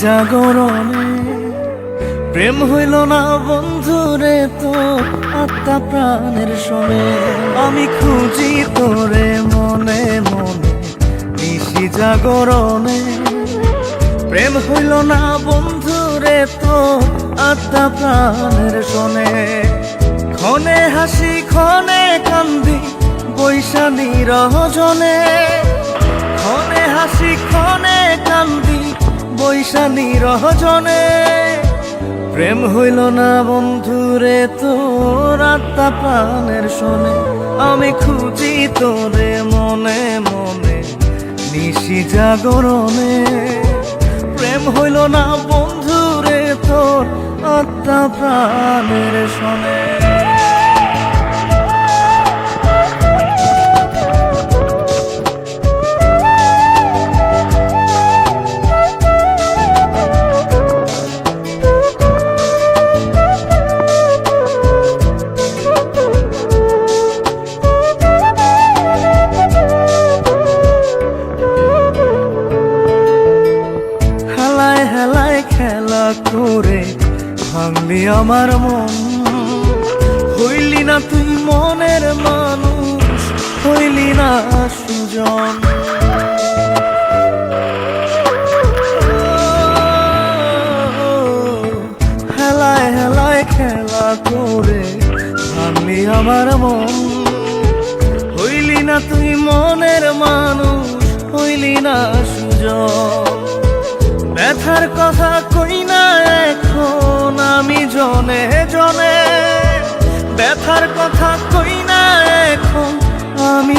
জাগরণে প্রেম হইল না বন্ধুরে তোর আত্মা প্রাণের শোনে। আমি খুঁজি তোরে মনে মনে নিশি জাগরণে প্রেম হইল না বন্ধুরে তোর আত্মা প্রাণের শোনে। ক্ষণে হাসি ক্ষণে কান্দি বৈশানী রহজনে, ক্ষণে হাসি ক্ষণে কান্দি বৈশানী রহজনে। প্রেম হইল না বন্ধুরে তোর আত্মা প্রাণের শোনে। আমি খুঁজি তোরে মনে মনে নিশি জাগরণে প্রেম হইল না বন্ধুরে তোর আত্মা প্রাণের শোনে। খেলা করে ভাঙলি আমার মন, হইলি না তুই মনের মানুষ, হইলি না সুজন। হেলায় হেলায় খেলা করে ভাঙলি আমার মন, হইলি না তুই মনের মানুষ, হইলি না সুজন। ব্যথার কথা কই না এখন আমি জনে জনে, ব্যথার কথা কই না এখন আমি